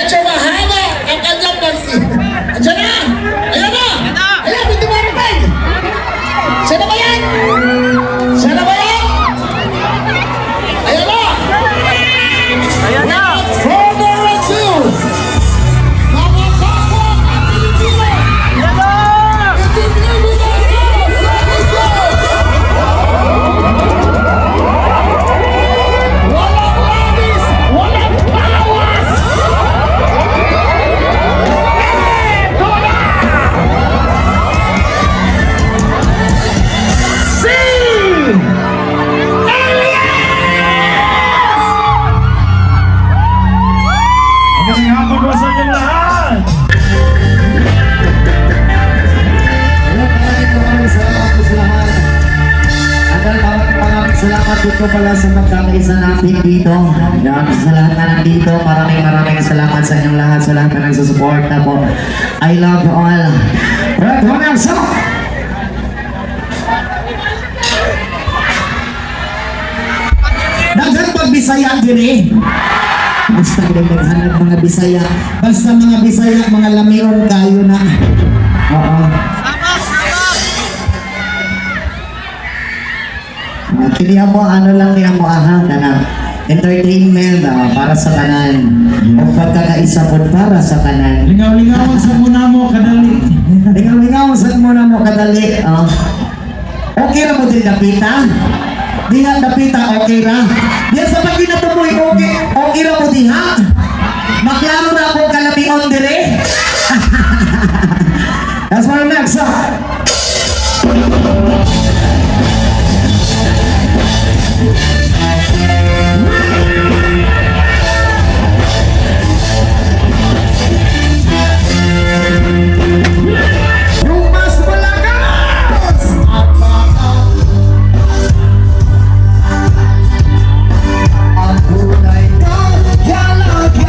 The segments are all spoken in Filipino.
medyo mahaba ang kanyang Andiyan na! Ayan na! Ayan, may dumarating! Siya na ba yan? Siya na ba yan? Ayan na! Ayan na! Further ado! Mga kapwa at Pilipino! Ayan na! Itignan mo na ito sa likod! Walang labis! Walang bawas! Eto na! Si Elias! Magandang hapon po sa inyong lahat! Maraming salamat po sa lahat. Maraming salamat dito pala sa magkakaisa natin dito. Sa lahat na nandito, maraming salamat sa inyong lahat, sa lahat na nagsusuporta po. I love you all. Red Honors up! Daghang pagbisaya din eh. Basta naghanap mga Bisaya. Basta mga Bisaya, mga lamion kayo na. Oo. Kiniya mo, ano lang niya mo aha, na entertainment para sa kanan. O pagkakaisa po para sa kanan. Lingaw-lingawan sa muna mo, kadali. Lingaw-lingaw sa muna mo kadali. Okay na mo din dapita? Di nga dapita, okay na? Di sa pag ginatumoy, okay na mo din ha? Maklaro na akong kalamion dire. That's my next song. Rumas Bulagas! Ang kulay ng yalagi.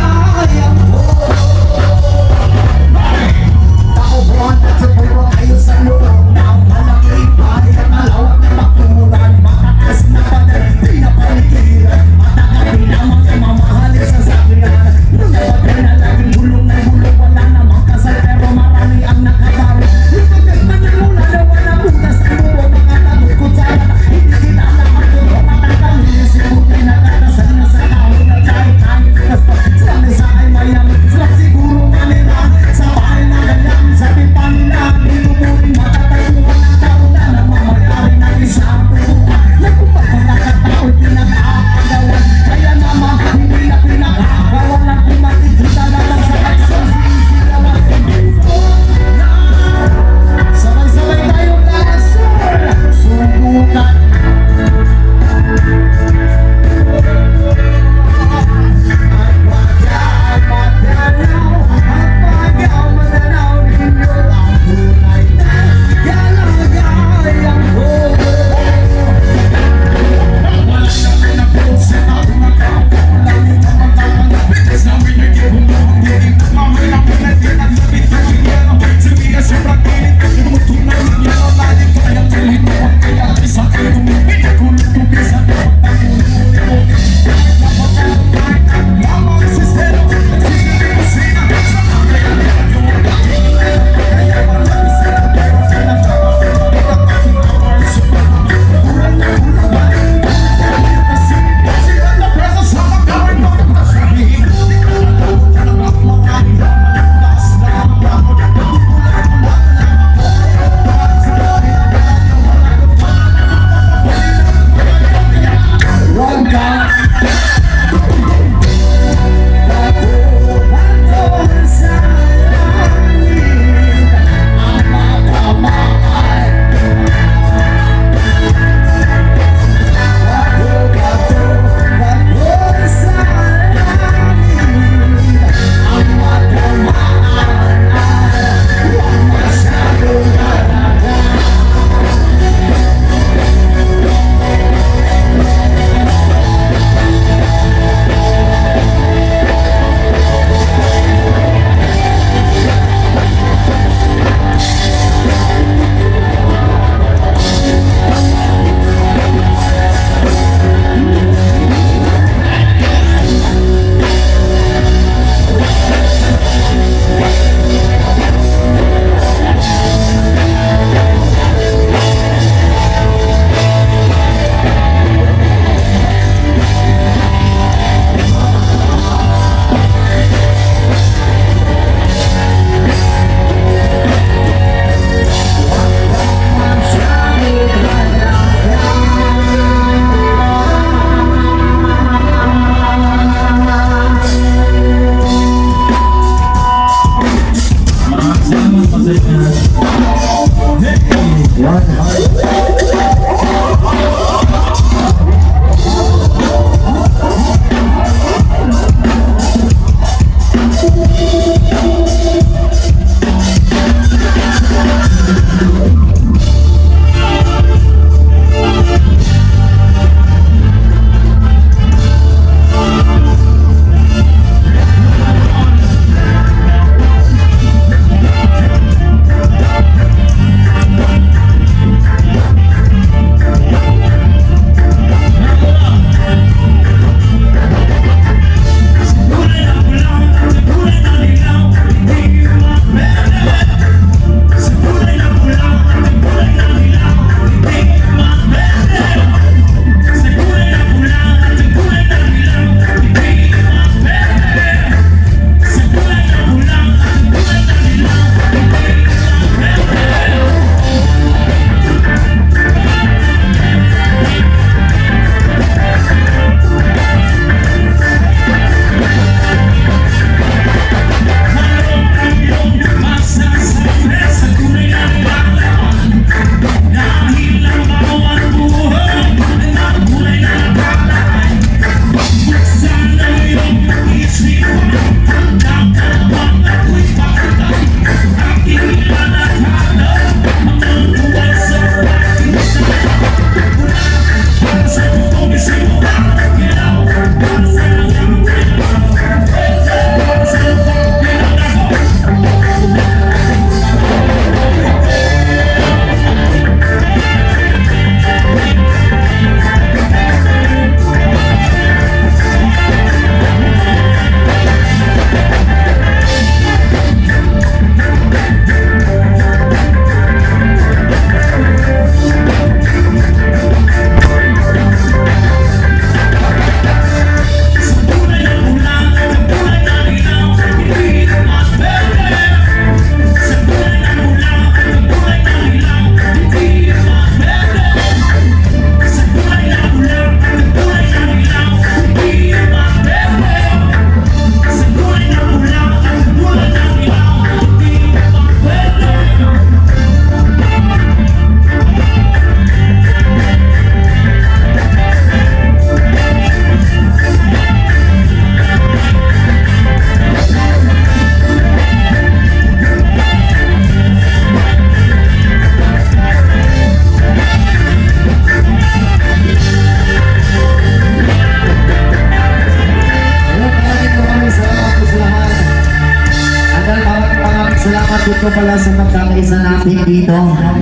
salamat dito pala sa magkakaisa natin dito.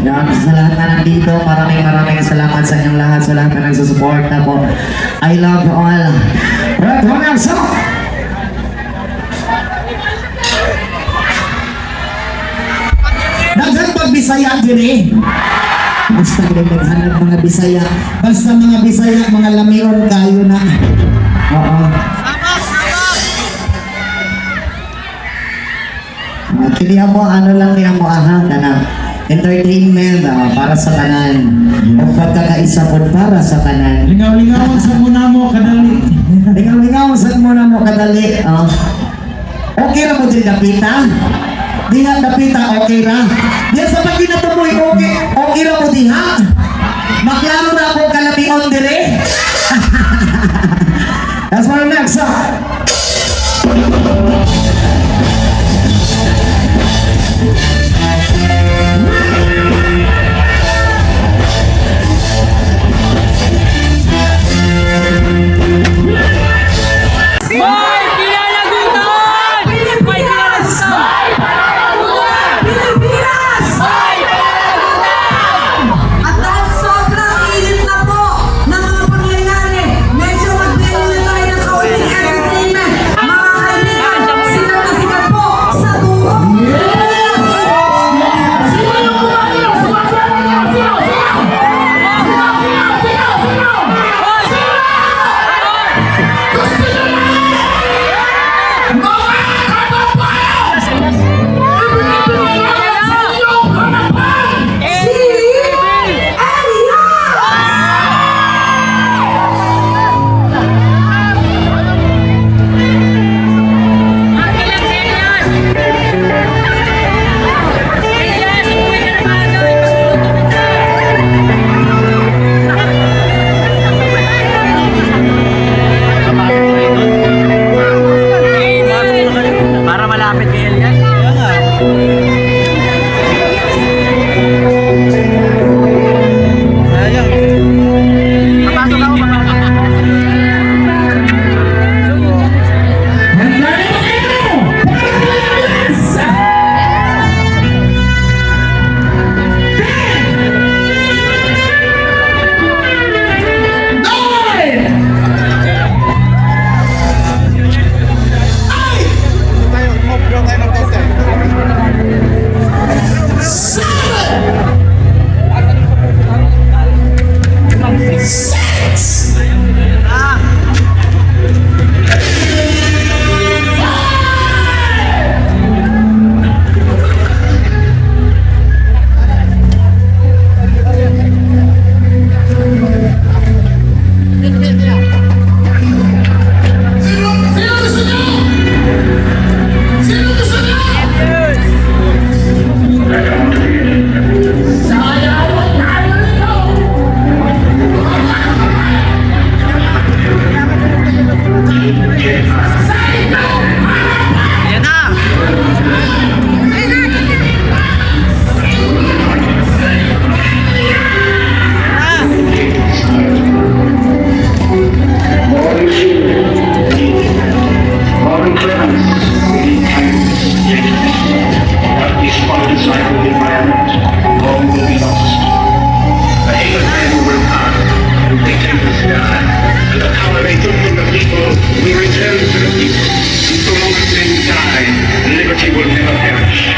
Yan, sa lahat na nandito, maraming salamat sa inyong lahat, sa lahat na nagsusuporta po. I love you all. Alright, one more song. Daghan pag Bisaya diri. Basta naghanap mga Bisaya. Basta mga Bisaya, mga lamion kayo na. Oo. Kini mo ano lang niya mo ahang na entertainment para sa tanan. O pagkakaisa po para sa tanan. Lingaw-lingawan sa muna mo kadali. Lingaw-lingaw sa muna mo kadali. Okay ra mo din dapita? Diha dapita okay ra? Diha sa pag ginatumoy okay ra mo diha? Maklaro na ako kalamion dire. That's for the next song. At dahil sobrang init na po ng mga pangyayari, medyo mag-demo na tayo ng kaunting entertainment. Mga kaibigan, sikat na sikat po sa buong Para malapit kay Elias. Sayang. Papasok ako mga. Yan na. Loving clemens, kindness, but this undecided environment long will be lost. The hate of men will come, and dictate the sky, and the power they took from the people will return to the people. So long as men die, liberty will never perish.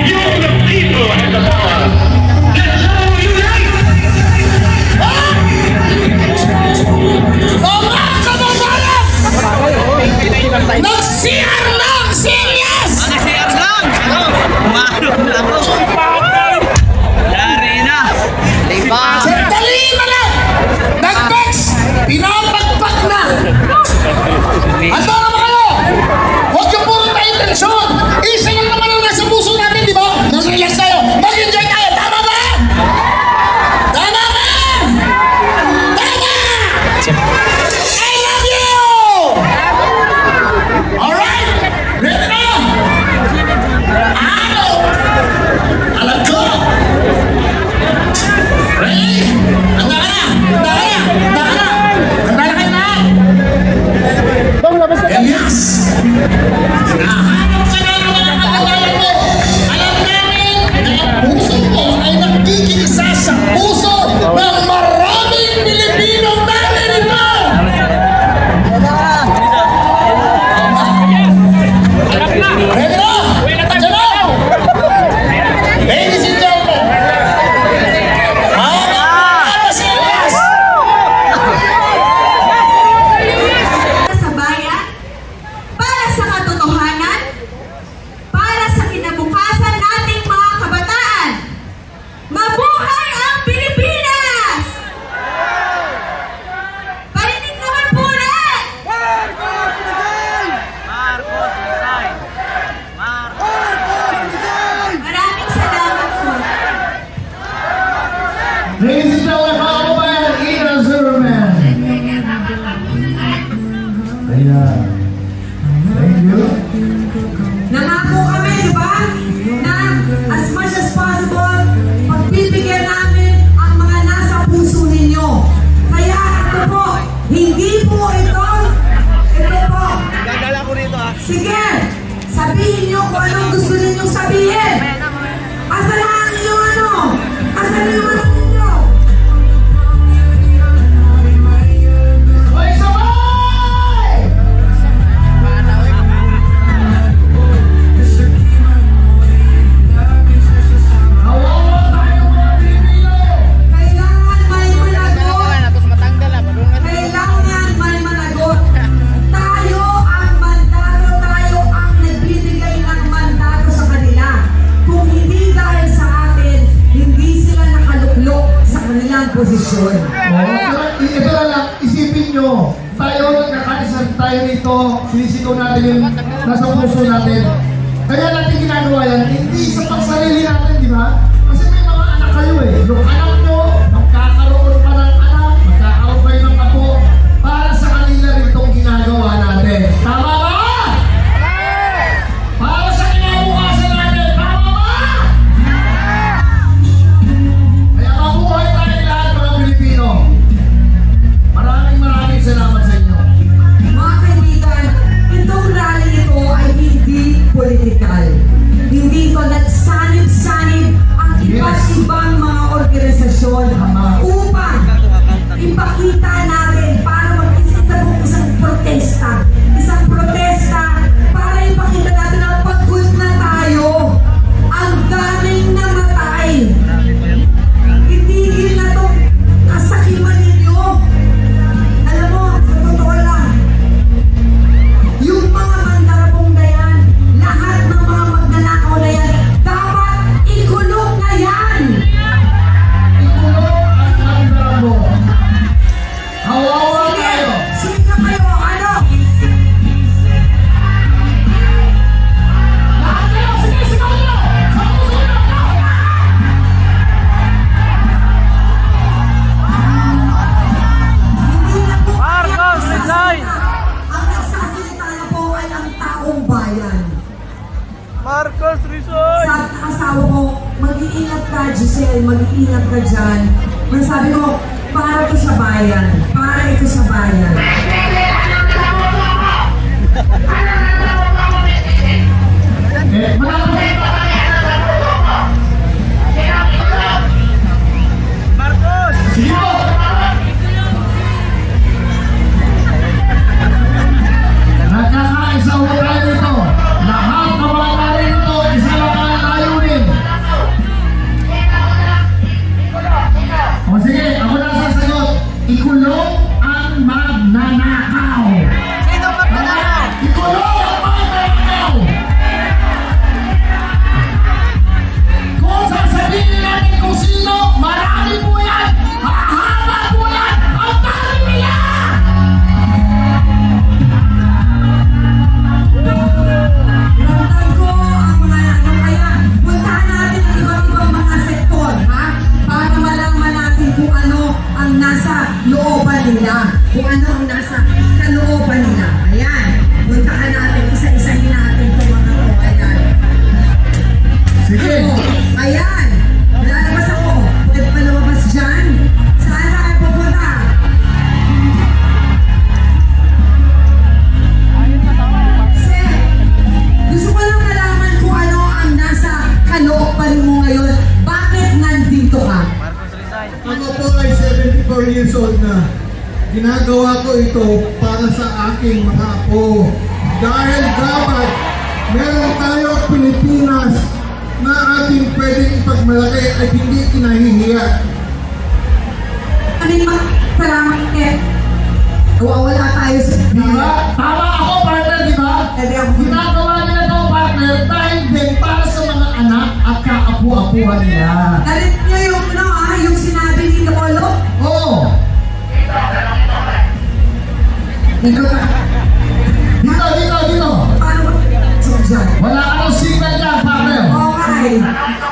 You're the people and the power. Let's all unite! Mga kababayan! Nag-CR lang si Elias! Mga CR lang. Ano? Umarap na ako. Yari na. Diba? Sandali na lang! Nag-text! Pinapagpak na! Handa naman kayo! Huwag yung puro tayo tensyon! Nangako kami, di ba? Na as much as possible, pagbibigyan namin ang mga nasa puso ninyo. Kaya ito po, hindi po ito po. Dadala ko rito ah. Sige, sabihin nyo kung anong gusto ninyong sabihin. Asan ang inyong ano? Asan yung ano ninyo? Hoy, sabay! Hawawa tayo mga Pilipino! Kailangan may managot. Tapos matanggal ah. Malungan. Kailangan may managot. Tayo ang mandato, tayo ang nagbibigay ng mandato sa kanila. Kung hindi dahil sa atin, hindi sila nakaluklok sa kanilang posisyon. Pero ito na lang, isipin nyo, tayo nagkakaisa tayo dito, sinisigaw natin yung nasa puso natin. Kaya natin ginagawa yan, hindi sa pagsarili natin, di ba? Kasi may mga anak kayo eh. Yung anak nyo, magkakaroon pa ng anak, magkakaroon kayo ng apo, para sa kanila rin itong ginagawa natin. Tama ba? Para sa kinabukasan natin, tama ba? Kaya mabuhay tayo lahat mga Pilipino. Maraming salamat sa inyo. Mga kaibigan, itong rally ito ay hindi political. Hindi ito nagsanib-sanib ang iba't ibang mga organisasyon upang ipakita natin para mag-isip na kung isang protesta. Isang protesta para ipakita natin na pagod na tayo. Ang daming namatay. Itigil na itong kasakiman ninyo. Alam mo, sa totoo lang, yung mga mandarabong na yan, lahat ng mga magnanakaw na yan, dapat ikulong na yan! Ikulong ang mandarabo. Hawawa tayo. Sino kayo? Ano? Lahat kayo, sige, sigaw nyo! Sa puso nyo! Hindi na po Marcos, resign! ang nagsasalita na po ay ang taong bayan. Marcos, resign! Sabi ng asawa ko, mag-iingat ka, Giselle, mag-iingat ka dyan. Pero sabi ko, para ito sa bayan. Para ito sa bayan. Marcos! Sige po! Nagkakaisa ho tayo dito. Lahat ng mga tayo dito, isa lang ang layunin. O sige, ako na sasagot. Ikulong ang magnanakaw. Sino ba panakaw? Ikulong ang magnanakaw. Kung sasabihin natin kung sino, marami po yan. Mahaba po yan. Ang dami nila. Ramdam ko ang mga ano kaya puntahan natin ang iba't ibang mga sektor, ha? Para malaman natin kung ano ang nasa looban nila. Kung ano ang nasa kalooban nila. Ayan. Puntahan natin, isa-isahin natin itong mga to. Ayan. Sige. Ayan. Lalabas ako. Pwede pa lumabas dyan. Saan tayo pupunta? Sir, gusto ko lang malaman kung ano ang nasa kalooban mo ngayon. Bakit nandito ka? Marcos, resign! Ako po ay 74 years old na. Ginagawa ko ito para sa aking mga apo. Dahil dapat meron tayo Pilipinas na ating pwedeng ipagmalaki at hindi kinahihiya. Ano yung salamat eh? Wala tayo sa Di ba? Tama ako, partner, di ba? Pwede ako. Ginagawa nila ito, partner, dahil din para sa mga anak at kaapu-apuhan nila. Nalit niyo yung, ano, yung sinabi ni Lolo? Oo. Dito ka. Dito. Paano ba? So, dyan. Wala ka ng signal dyan, partner. Okay.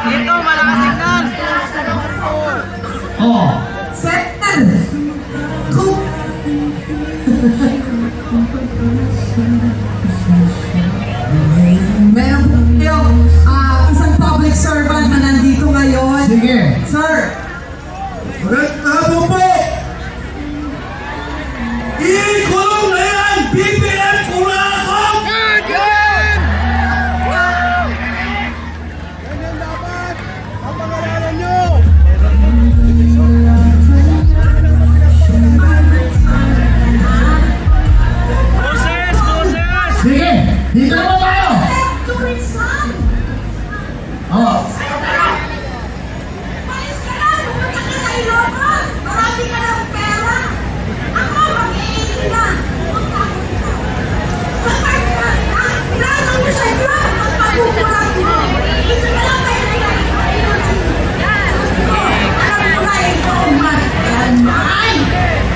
Dito, malakas tingnan! Oo. Sir, kung... servant na nandito ngayon. Sige. Sir, Magandang po! Ikulong na yan! BBM Kurakot! Boses! Boses! Sige. Dito naman tayo. to resign. Oh. Payos ka na, pumunta ka sa Ilocos. Marami ka ng pera. Ako, mag-iingin na. Pumunta ako dito. Pinatang mo sa iyo, magpapupulang mo. Ito na lang kayo alam ko na ito, man.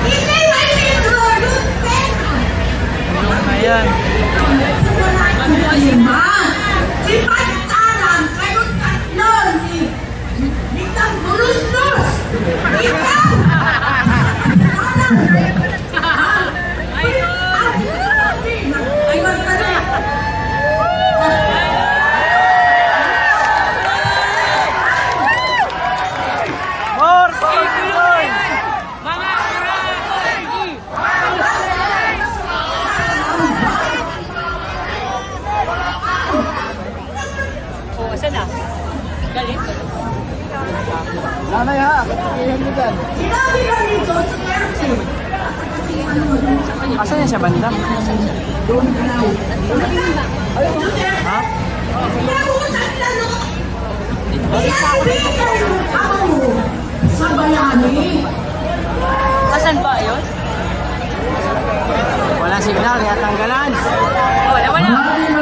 Hindi ba ito yung pera? Ayan. Wala kang kalima. Si Pantalan, kayo tatlo ni Nitang Bulundos. Ikaw! Ay, magkala. More Pinoy! Sinabi ka nito sa Thursday. Asan niya siya banda? Pinabutan nila no? Pinabigay yung ama mo sa bayani. Asan ba yun? Walang signal, kaya tanggalan. Wala. Maraming